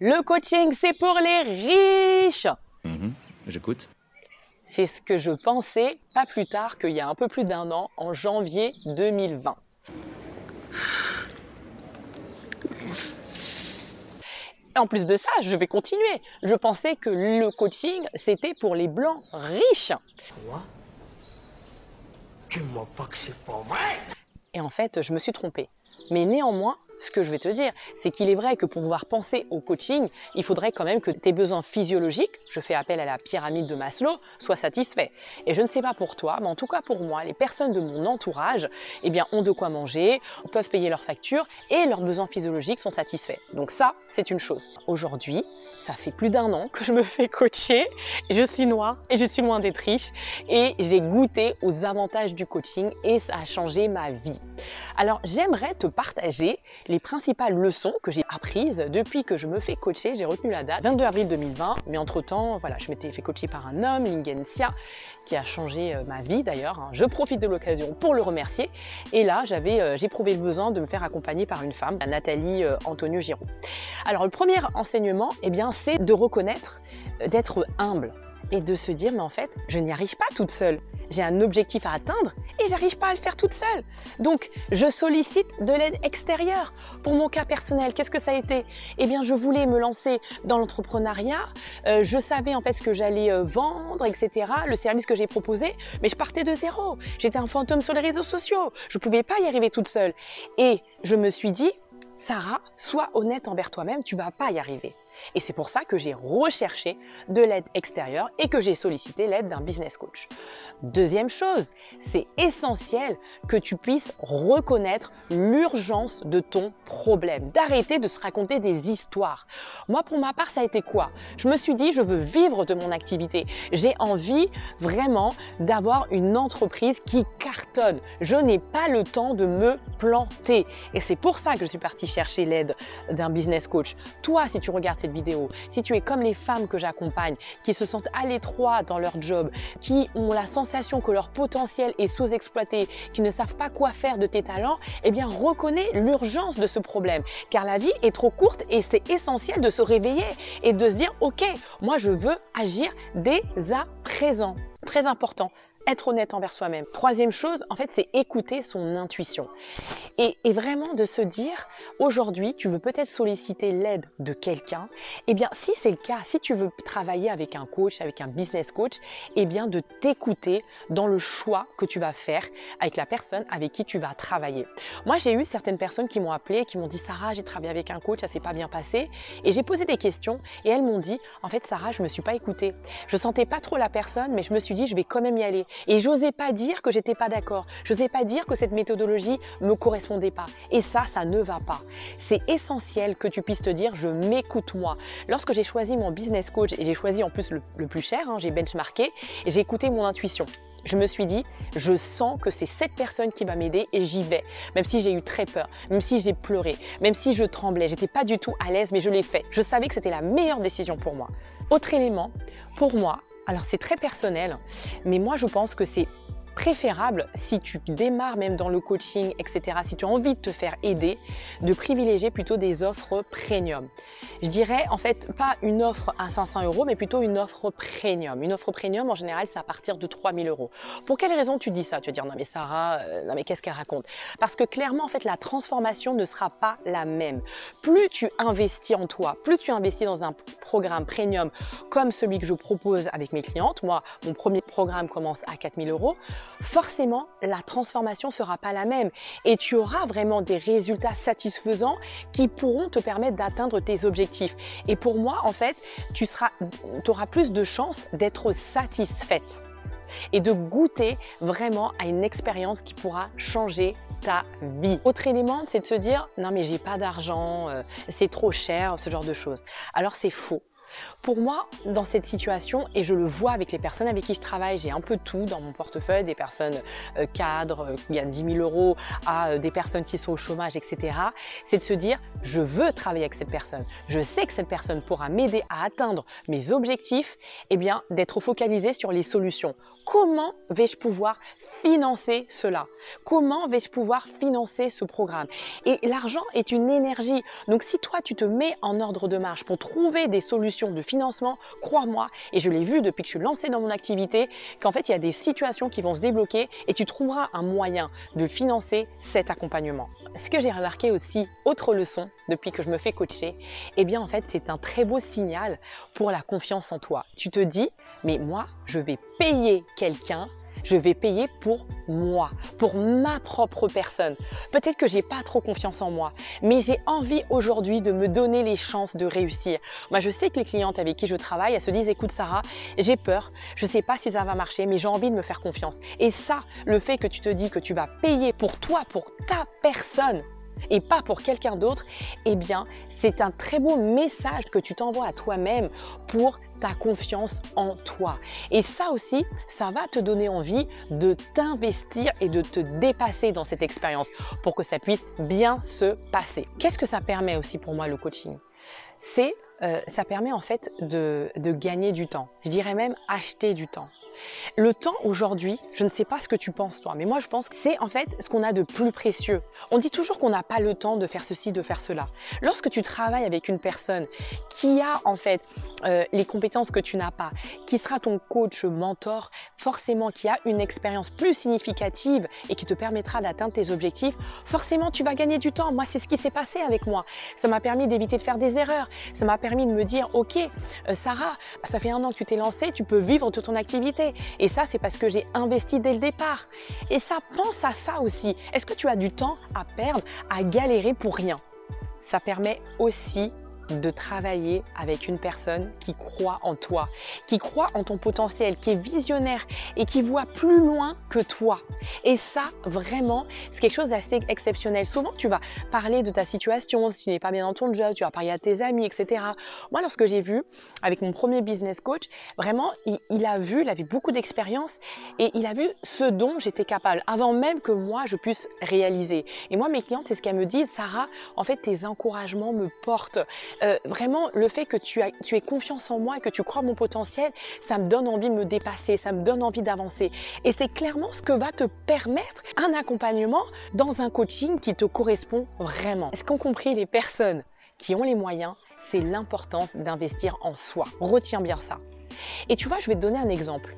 Le coaching, c'est pour les riches. J'écoute. C'est ce que je pensais pas plus tard qu'il y a un peu plus d'un an, en janvier 2020. En plus de ça, je vais continuer. Je pensais que le coaching, c'était pour les blancs riches. Quoi? Dis-moi pas que c'est pas vrai! Et en fait, je me suis trompée. Mais néanmoins, ce que je vais te dire, c'est qu'il est vrai que pour pouvoir penser au coaching, il faudrait quand même que tes besoins physiologiques, je fais appel à la pyramide de Maslow, soient satisfaits. Et je ne sais pas pour toi, mais en tout cas pour moi, les personnes de mon entourage, eh bien, ont de quoi manger, peuvent payer leurs factures et leurs besoins physiologiques sont satisfaits. Donc ça, c'est une chose. Aujourd'hui, ça fait plus d'un an que je me fais coacher, je suis noire et je suis loin d'être riche et j'ai goûté aux avantages du coaching et ça a changé ma vie. Alors, j'aimerais te partager les principales leçons que j'ai apprises depuis que je me fais coacher. J'ai retenu la date, 22 avril 2020, mais entre-temps, voilà, je m'étais fait coacher par un homme, Lingensia, qui a changé ma vie d'ailleurs. Je profite de l'occasion pour le remercier. Et là, j'ai éprouvé le besoin de me faire accompagner par une femme, Nathalie Antonio Giraud. Alors, le premier enseignement, eh bien, c'est de reconnaître, d'être humble et de se dire, mais en fait, je n'y arrive pas toute seule. J'ai un objectif à atteindre et j'arrive pas à le faire toute seule. Donc, je sollicite de l'aide extérieure. Pour mon cas personnel, qu'est-ce que ça a été? Eh bien, je voulais me lancer dans l'entrepreneuriat. Je savais en fait ce que j'allais vendre, etc. Le service que j'ai proposé, mais je partais de zéro. J'étais un fantôme sur les réseaux sociaux. Je pouvais pas y arriver toute seule. Et je me suis dit, Sarah, sois honnête envers toi-même, tu vas pas y arriver. Et c'est pour ça que j'ai recherché de l'aide extérieure et que j'ai sollicité l'aide d'un business coach. Deuxième chose, c'est essentiel que tu puisses reconnaître l'urgence de ton problème, d'arrêter de se raconter des histoires. Moi, pour ma part, ça a été quoi? Je me suis dit, je veux vivre de mon activité. J'ai envie vraiment d'avoir une entreprise qui cartonne. Je n'ai pas le temps de me planter. Et c'est pour ça que je suis partie chercher l'aide d'un business coach. Toi, si tu regardes cette vidéo, si tu es comme les femmes que j'accompagne, qui se sentent à l'étroit dans leur job, qui ont la sensation que leur potentiel est sous-exploité, qui ne savent pas quoi faire de tes talents, eh bien reconnais l'urgence de ce problème. Car la vie est trop courte et c'est essentiel de se réveiller et de se dire « Ok, moi je veux agir dès à présent ». Très important. Être honnête envers soi-même. Troisième chose, en fait, c'est écouter son intuition. Et vraiment de se dire, aujourd'hui, tu veux peut-être solliciter l'aide de quelqu'un. Eh bien, si c'est le cas, si tu veux travailler avec un coach, avec un business coach, eh bien, de t'écouter dans le choix que tu vas faire avec la personne avec qui tu vas travailler. Moi, j'ai eu certaines personnes qui m'ont appelé, qui m'ont dit, Sarah, j'ai travaillé avec un coach, ça s'est pas bien passé. Et j'ai posé des questions et elles m'ont dit, en fait, Sarah, je me suis pas écoutée. Je sentais pas trop la personne, mais je me suis dit, je vais quand même y aller. Et j'osais pas dire que j'étais pas d'accord. J'osais pas dire que cette méthodologie me correspondait pas. Et ça ne va pas. C'est essentiel que tu puisses te dire, je m'écoute moi. Lorsque j'ai choisi mon business coach, et j'ai choisi en plus le plus cher, j'ai benchmarké, et j'ai écouté mon intuition. Je me suis dit, je sens que c'est cette personne qui va m'aider et j'y vais. Même si j'ai eu très peur, même si j'ai pleuré, même si je tremblais, j'étais pas du tout à l'aise, mais je l'ai fait. Je savais que c'était la meilleure décision pour moi. Autre élément, pour moi, alors c'est très personnel, mais moi je pense que c'est préférable, si tu démarres même dans le coaching, etc., si tu as envie de te faire aider, de privilégier plutôt des offres premium. Je dirais en fait pas une offre à 500 €, mais plutôt une offre premium. Une offre premium, en général, c'est à partir de 3 000 €. Pour quelle raison tu dis ça? Tu vas dire non mais Sarah, non mais qu'est-ce qu'elle raconte? Parce que clairement, en fait, la transformation ne sera pas la même. Plus tu investis en toi, plus tu investis dans un programme premium comme celui que je propose avec mes clientes, moi, mon premier programme commence à 4 000 €, forcément, la transformation ne sera pas la même et tu auras vraiment des résultats satisfaisants qui pourront te permettre d'atteindre tes objectifs. Et pour moi, en fait, tu auras plus de chances d'être satisfaite et de goûter vraiment à une expérience qui pourra changer ta vie. Autre élément, c'est de se dire « Non mais j'ai pas d'argent, c'est trop cher », ce genre de choses. Alors c'est faux. Pour moi, dans cette situation, et je le vois avec les personnes avec qui je travaille, j'ai un peu tout dans mon portefeuille, des personnes cadres qui gagnent 10 000 € à des personnes qui sont au chômage, etc. C'est de se dire, je veux travailler avec cette personne. Je sais que cette personne pourra m'aider à atteindre mes objectifs, et bien d'être focalisé sur les solutions. Comment vais-je pouvoir financer cela? Comment vais-je pouvoir financer ce programme? Et l'argent est une énergie. Donc si toi, tu te mets en ordre de marche pour trouver des solutions de financement, crois-moi, et je l'ai vu depuis que je suis lancée dans mon activité, qu'en fait, il y a des situations qui vont se débloquer et tu trouveras un moyen de financer cet accompagnement. Ce que j'ai remarqué aussi, autre leçon depuis que je me fais coacher, eh bien en fait, c'est un très beau signal pour la confiance en toi. Tu te dis, mais moi, je vais payer quelqu'un, je vais payer pour moi, pour ma propre personne. Peut-être que j'ai pas trop confiance en moi, mais j'ai envie aujourd'hui de me donner les chances de réussir. Moi, je sais que les clientes avec qui je travaille, elles se disent, écoute Sarah, j'ai peur, je sais pas si ça va marcher, mais j'ai envie de me faire confiance. Et ça, le fait que tu te dis que tu vas payer pour toi, pour ta personne, et pas pour quelqu'un d'autre, eh bien, c'est un très beau message que tu t'envoies à toi-même pour ta confiance en toi. Et ça aussi, ça va te donner envie de t'investir et de te dépasser dans cette expérience pour que ça puisse bien se passer. Qu'est-ce que ça permet aussi pour moi, le coaching? Ça permet en fait de gagner du temps. Je dirais même acheter du temps. Le temps aujourd'hui, je ne sais pas ce que tu penses toi, mais moi je pense que c'est en fait ce qu'on a de plus précieux. On dit toujours qu'on n'a pas le temps de faire ceci, de faire cela. Lorsque tu travailles avec une personne qui a en fait les compétences que tu n'as pas, qui sera ton coach, mentor, forcément qui a une expérience plus significative et qui te permettra d'atteindre tes objectifs, forcément tu vas gagner du temps. Moi, c'est ce qui s'est passé avec moi. Ça m'a permis d'éviter de faire des erreurs. Ça m'a permis de me dire, ok, Sarah, ça fait 1 an que tu t'es lancée, tu peux vivre de ton activité. Et ça, c'est parce que j'ai investi dès le départ. Et ça, pense à ça aussi. Est-ce que tu as du temps à perdre, à galérer pour rien? Ça permet aussi de travailler avec une personne qui croit en toi, qui croit en ton potentiel, qui est visionnaire et qui voit plus loin que toi. Et ça, vraiment, c'est quelque chose d'assez exceptionnel. Souvent, tu vas parler de ta situation, si tu n'es pas bien dans ton job, tu vas parler à tes amis, etc. Moi, lorsque j'ai vu, avec mon premier business coach, vraiment, il avait beaucoup d'expérience et il a vu ce dont j'étais capable, avant même que moi, je puisse réaliser. Et moi, mes clientes, c'est ce qu'elles me disent, Sarah, en fait, tes encouragements me portent. Vraiment, le fait que tu aies confiance en moi et que tu crois en mon potentiel, ça me donne envie de me dépasser, ça me donne envie d'avancer. Et c'est clairement ce que va te permettre un accompagnement dans un coaching qui te correspond vraiment. Ce qu'ont compris les personnes qui ont les moyens, c'est l'importance d'investir en soi. Retiens bien ça. Et tu vois, je vais te donner un exemple.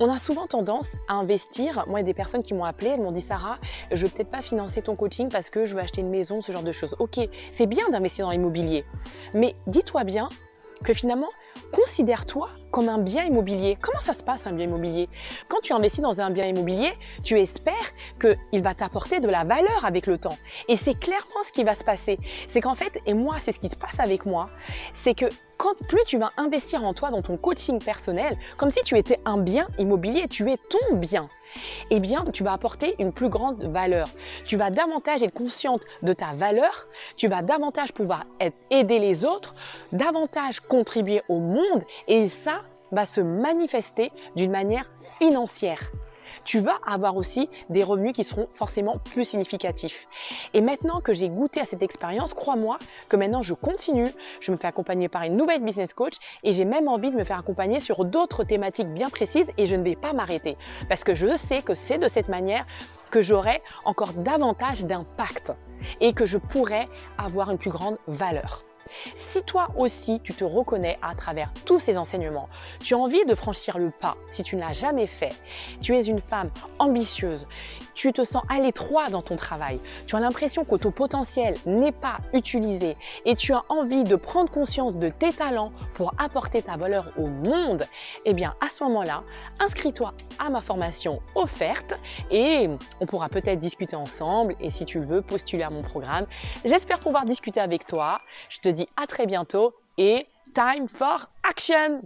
On a souvent tendance à investir. Moi, il y a des personnes qui m'ont appelé, elles m'ont dit, Sarah, je ne veux peut-être pas financer ton coaching parce que je veux acheter une maison, ce genre de choses. Ok, c'est bien d'investir dans l'immobilier, mais dis-toi bien que finalement, considère-toi comme un bien immobilier. Comment ça se passe un bien immobilier? Quand tu investis dans un bien immobilier, tu espères qu'il va t'apporter de la valeur avec le temps. Et c'est clairement ce qui va se passer. C'est qu'en fait, et moi, c'est ce qui se passe avec moi, c'est que plus tu vas investir en toi, dans ton coaching personnel, comme si tu étais un bien immobilier, tu es ton bien, eh bien, tu vas apporter une plus grande valeur. Tu vas davantage être consciente de ta valeur, tu vas davantage pouvoir aider les autres, davantage contribuer au monde et ça va se manifester d'une manière financière. Tu vas avoir aussi des revenus qui seront forcément plus significatifs. Et maintenant que j'ai goûté à cette expérience, crois-moi que maintenant je continue, je me fais accompagner par une nouvelle business coach et j'ai même envie de me faire accompagner sur d'autres thématiques bien précises et je ne vais pas m'arrêter parce que je sais que c'est de cette manière que j'aurai encore davantage d'impact et que je pourrai avoir une plus grande valeur. Si toi aussi, tu te reconnais à travers tous ces enseignements, tu as envie de franchir le pas, si tu ne l'as jamais fait, tu es une femme ambitieuse, tu te sens à l'étroit dans ton travail, tu as l'impression que ton potentiel n'est pas utilisé et tu as envie de prendre conscience de tes talents pour apporter ta valeur au monde, eh bien à ce moment-là, inscris-toi à ma formation offerte et on pourra peut-être discuter ensemble et si tu le veux, postuler à mon programme. J'espère pouvoir discuter avec toi. Je te dis à très bientôt et time for action!